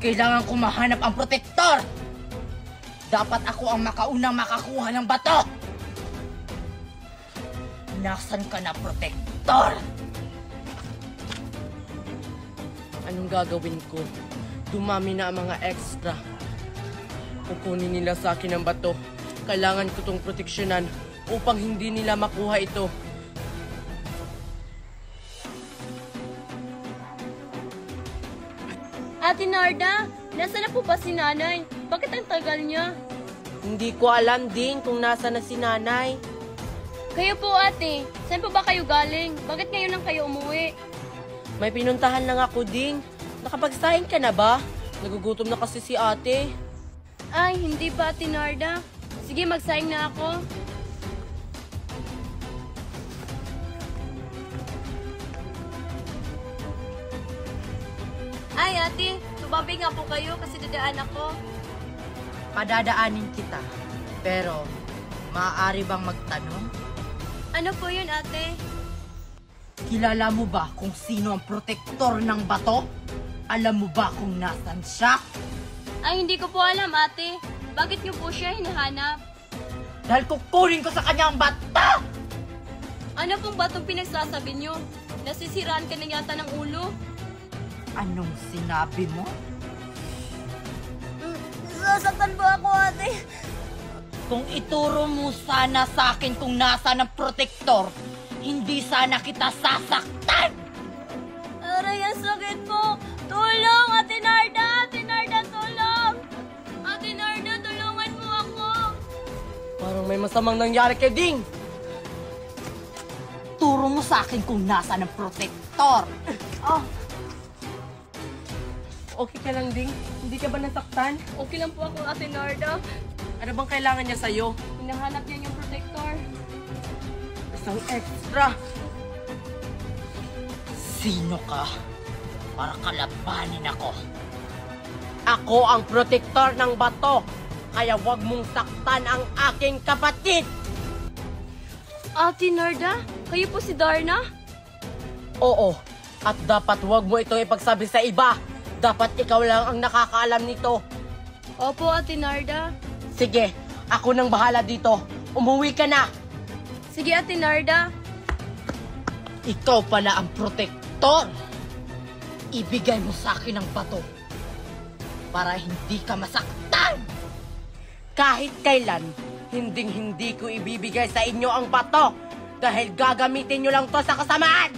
Kailangan ko mahanap ang protektor! Dapat ako ang makaunang makakuha ng bato! Nasaan ka na, protektor? Anong gagawin ko? Dumami na ang mga extra. Kukunin nila sa akin ang bato. Kailangan ko itong proteksyonan upang hindi nila makuha ito. Ate Narda, nasa na po ba si nanay? Bakit ang tagal niya? Hindi ko alam din kung nasa na si nanay. Kayo po ate, saan po ba kayo galing? Bakit ngayon lang kayo umuwi? May pinuntahan lang ako din. Nakapagsahin ka na ba? Nagugutom na kasi si ate. Ay, hindi pa Ate Narda. Sige, magsaing na ako. Ay, ate, tumabi nga po kayo kasi dadaan ako. Padadaanin kita. Pero, maaari bang magtanong? Ano po yun, ate? Kilala mo ba kung sino ang protektor ng bato? Alam mo ba kung nasan siya? Ay, hindi ko po alam, ate. Bakit niyo po siya hinahanap? Dahil kukunin ko sa kanya ang bata! Ano pong batong pinagsasabi niyo? Nasisiraan ka na yata ng ulo? Anong sinabi mo? Sasaktan po ako, ate. Kung ituro mo sana sa akin kung nasaan ang protektor, hindi sana kita sasaktan! Aray, ang sakit po. Tulong, Ate Narda! Ate Narda, tulong! Ate Narda, tulungan mo ako! Parang may masamang nangyari kay Ding. Turo mo sa akin kung nasaan ang protektor! Oh, Okay ka lang, Ding? Hindi ka ba nasaktan? okay lang po ako, Ate Narda. Ano bang kailangan niya sa'yo? Hinahanap niya yung protector. Isang extra. Sino ka? Para kalabanin ako. Ako ang protektor ng bato. Kaya wag mong saktan ang aking kapatid. Ate Narda, kayo po si Darna? Oo. At dapat wag mo itong ipagsabi sa iba. Dapat ikaw lang ang nakakaalam nito. Opo, Ate Narda. Sige, ako nang bahala dito. Umuwi ka na. Sige, Ate Narda. Ikaw pala ang protektor! Ibigay mo sa akin ang bato para hindi ka masaktan! Kahit kailan, hindi ko ibibigay sa inyo ang bato dahil gagamitin nyo lang to sa kasamaan.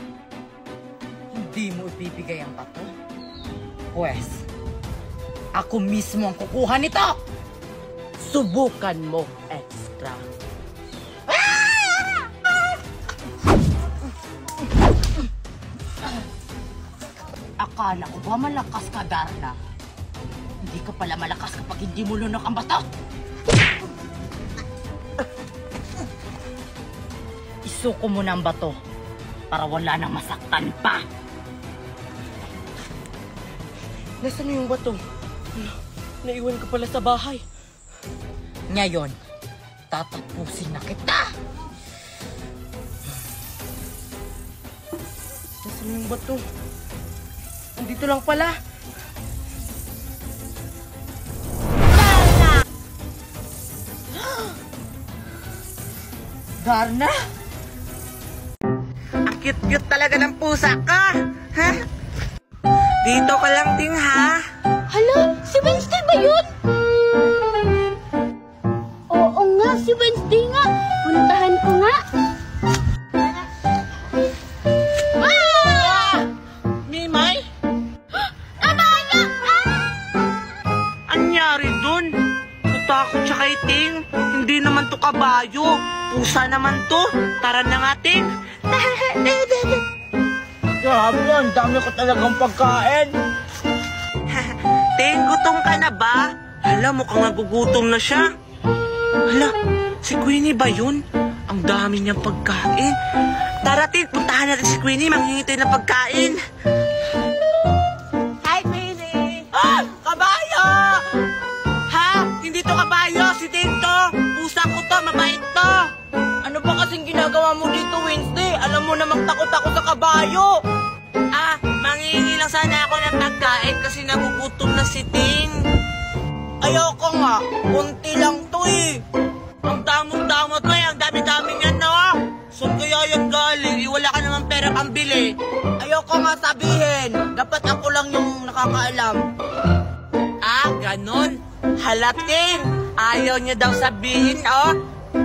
Hindi mo ibibigay ang bato? Pwes, ako mismo ang kukuha nito! Subukan mo, extra. Akala ko ba malakas ka, Darna? Hindi ka pala malakas kapag hindi mo lunok ang bato! Isuko mo na ang bato para wala nang masaktan pa! Nasaan na yung bato? Naiwan ko pala sa bahay. Ngayon, tatapusin na kita! Nasaan na yung bato? Andito lang pala. Darna! Ang cute-cute talaga ng pusa ka! Ha? Dito ka lang din, ha? Hala, si Wednesday ba yun? Oo nga, si Wednesday nga. Puntahan ko nga. Mimay? Anyari dun? Natakot siya kay Ting. Hindi naman to kabayo. Pusa naman to. Tara na nga, Ting. Grabe, ang dami ko talagang pagkain! Ting, gutom ka na ba? Hala, mukhang nagugutom na siya. Hala, si Queenie ba yun? Ang dami niyang pagkain. Tara, Ting, puntahan natin si Queenie. Manghihintay na pagkain. Hi, Queenie! Ah! Kabayo! Ha? Hindi to kabayo. Si Ting to. Pusa ko to. Mabait to. Ano ba kasing ginagawa mo dito, Wednesday? Alam mo namang takot ako sa kabayo! Ah, manghihingi lang sana ako ng pagkain. nagagalit kasi nagugutom na si Ting. Ayoko nga, kunti lang to eh. Ang damot-damot mo eh, ang dami-dami niyan, no? Saan kaya yan galing? Wala ka naman pera pambili. Ayoko nga sabihin, dapat ako lang yung nakakaalam. Ah, ganon. Hala, Ting. Ayaw niya daw sabihin, oh.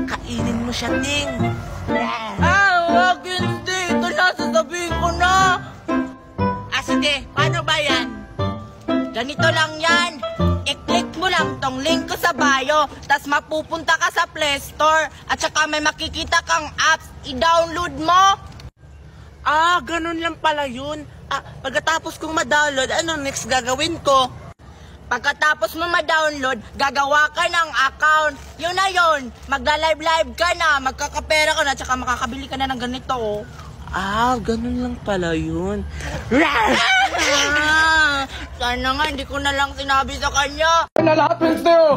Kainin mo siya, Ting. Wag hindi, ito na, sasabihin ko na. Sige, paano ba yan? Ganito lang yan. I-click mo lang tong link ko sa bio, tas mapupunta ka sa Play Store, at saka may makikita kang apps, i-download mo. Ah, ganun lang pala yun. Ah, pagkatapos kong ma-download, ano next gagawin ko? Pagkatapos mo ma-download, gagawa ka ng account. Yun na yun, magla-live-live ka na, magkakapera ka na, at saka makakabili ka na ng ganito, oh. Ah, ganun lang pala yun. Sana nga, hindi ko na lang sinabi sa kanya. Na lahat, Wednesday, oh.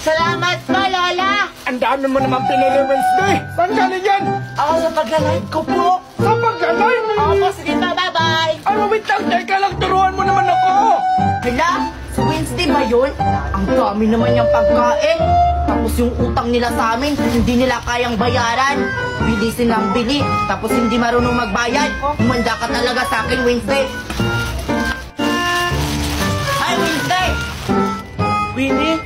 Salamat po, Lola! Ang dami mo naman pinili, Wednesday. Saan galing yan? Ako sa pagla-live ko po. Sa paglalay? Opo, sige pa, bye-bye! Ay, wait lang, teka lang, turuan mo naman ako. Hala, sa Wednesday ba yun? Ang dami naman yung pagkain. Tapos yung utang nila sa amin, hindi nila kayang bayaran. Bili silang bili, tapos hindi marunong magbayad. Humanda ka talaga sa akin, Wednesday. Hi, Wednesday! Winnie,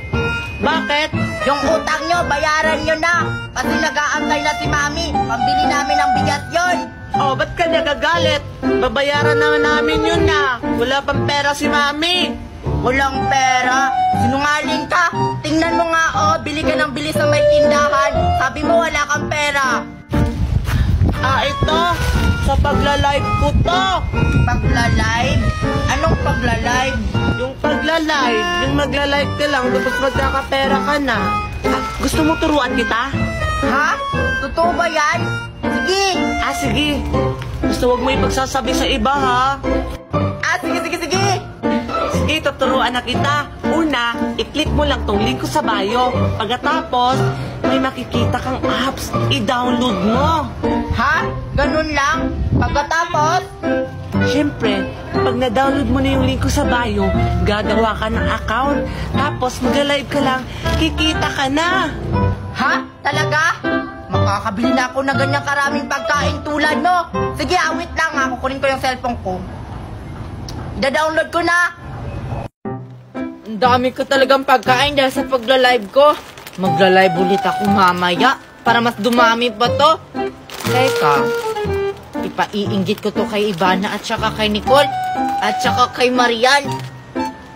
bakit? Yung utang nyo, bayaran nyo na. Kasi nag-aantay na si Mami. Pambili namin ng bigas yun. Oh, ba't ka nagagalit? Babayaran naman namin yun na. Wala pang pera si Mami. Walang pera. Sinungaling ka. Tingnan mo nga, oh, bili ka ng bili sa may tindahan. Sabi mo wala kang pera. Ah, ito. Sa pagla-live ko to. Pagla-live? Anong pagla-live? Yung pagla-live, yung magla-live ka lang, tapos magkakapera ka na. Ah, gusto mo turuan kita? Ha? Totoo ba yan? Sige. Ah, sige. Gusto wag mo ipagsasabi sa iba, ha? Ah, sige. Sige, tuturuan na kita. Una, i-click mo lang tong link ko sa bio. Pagkatapos, may makikita kang apps. I-download mo. Ha? Ganun lang? Pagkatapos? Siyempre, pag na-download mo na yung link ko sa bio, gagawa ka ng account. Tapos, mag-live ka lang, kikita ka na. Ha? Talaga? Makakabili na ako ng ganyang karaming pagkain tulad mo. Sige, awit lang ha. Kukunin ko yung cellphone ko. Da-download ko na. Ang dami ko talagang pagkain dahil sa pagla-live ko. Magla-live ulit ako mamaya para mas dumami pa to. Teka, ipaiinggit ko to kay Ivana at saka kay Nicole at saka kay Marian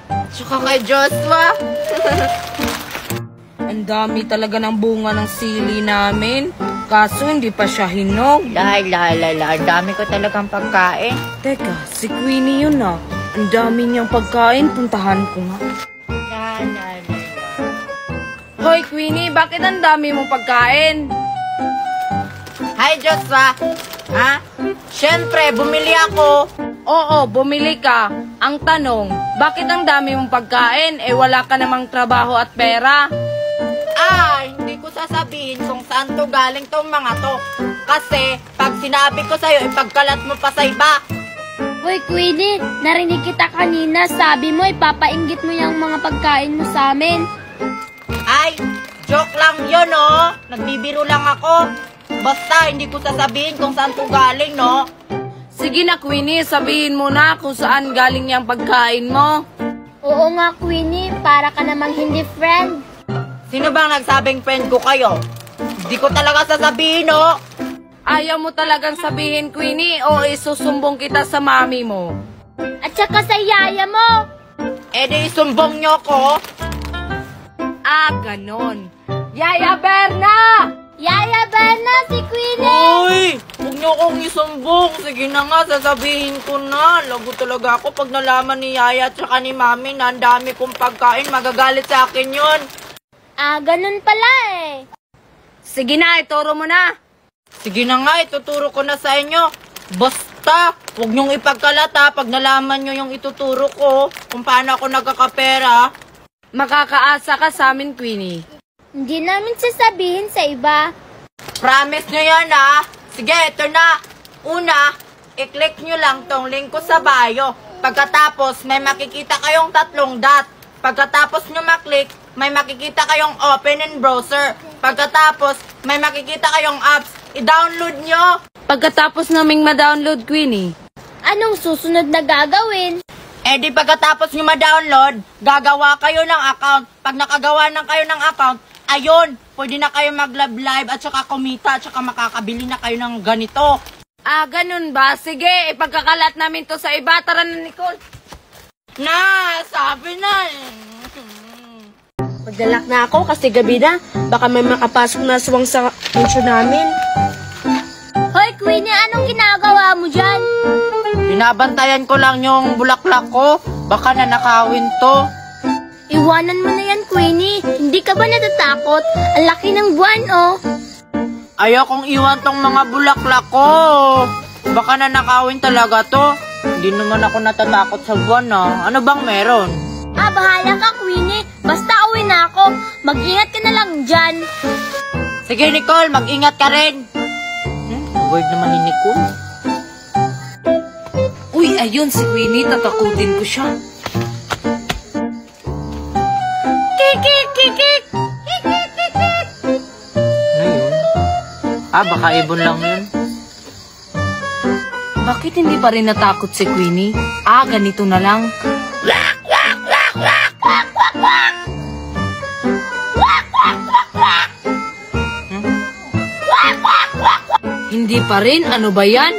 at saka kay Joshua. Ang dami talaga ng bunga ng sili namin. Kaso hindi pa siya hinog. Ang dami ko talagang pagkain. Teka, si Queenie yun ah. Ang dami niyang pagkain. Puntahan ko nga. Hoy Queenie, bakit ang dami mong pagkain? Hi, Joshua. Ha? Siyempre, bumili ako. Oo, bumili ka. Ang tanong, bakit ang dami mong pagkain? Eh wala ka namang trabaho at pera. Hindi ko sasabihin kung saan to galing tong mga to. Kasi, pag sinabi ko sa'yo, ipagkalat mo pa sa iba. Hoy, Queenie, narinig kita kanina. Sabi mo, ipapainggit mo yung mga pagkain mo sa amin. Ay, joke lang yun, oh. Nagbibiro lang ako. Basta, hindi ko sasabihin kung saan to galing, no? Sige na Queenie, sabihin mo na kung saan galing yung pagkain mo. Oo nga, Queenie, para ka namang hindi friend. Sino bang nagsabing friend ko kayo? Hindi ko talaga sasabihin, no? Ayaw mo talagang sabihin, Queenie, o isusumbong kita sa mami mo? At saka sa yaya mo. Eh di isumbong nyo ko. Ah, ganon. Yaya Berna! Yaya Berna, si Queenie. Uy! Huwag nyo kong isumbong. Sige na nga, sasabihin ko na. Lago talaga ako pag nalaman ni Yaya at saka ni Mami na ang dami kong pagkain. Magagalit sa akin yun. Ah, ganun pala eh. Sige na, ituro mo na. Sige na nga, ituturo ko na sa inyo. Basta, huwag nyong ipagkalat ha, pag nalaman nyo yung ituturo ko, kung paano ako nagkakapera. Makakaasa ka sa amin, Queenie. Hindi namin sasabihin sa iba. Promise nyo yan ha. Sige, ito na. Una, i-click nyo lang tong link ko sa bio. Pagkatapos, may makikita kayong 3 dot. Pagkatapos nyo maklik, may makikita kayong open in browser. Pagkatapos, may makikita kayong apps. I-download nyo. Pagkatapos naming ma-download, Queenie, Anong susunod na gagawin? Eh di pagkatapos nyo ma-download, gagawa kayo ng account. Pag nakagawa na kayo ng account, ayun, pwede na kayo mag-live live at saka kumita at saka makakabili na kayo ng ganito. ganun ba? Sige, ipagkakalat namin to sa iba. Tara na, Nicole. Na, sabi na eh. Magdalak na ako kasi gabi na. Baka may makapasok na suwang sa pensyon namin. Hoy, Queenie, anong ginagawa mo dyan? Binabantayan ko lang yung bulaklak ko. Baka nanakawin to. Iwanan mo na yan, Queenie. Hindi ka ba natatakot? Ang laki ng buwan, oh. Ayokong iwan tong mga bulaklak ko. Baka nanakawin talaga to. Hindi naman ako natatakot sa buwan Ano bang meron? Bahala ka, Queenie. Basta uwi na ako. Mag-ingat ka na lang dyan. Sige Nicole, mag-ingat ka rin. Word naman ni Nicole. Uy, ayun si Queenie. Tatakutin ko siya. Kikik, kikik. Kikik, kikik. Ano yun? Baka ibon lang yun. Bakit hindi pa rin natakot si Queenie? Ganito na lang. Hindi pa rin? Ano ba yan?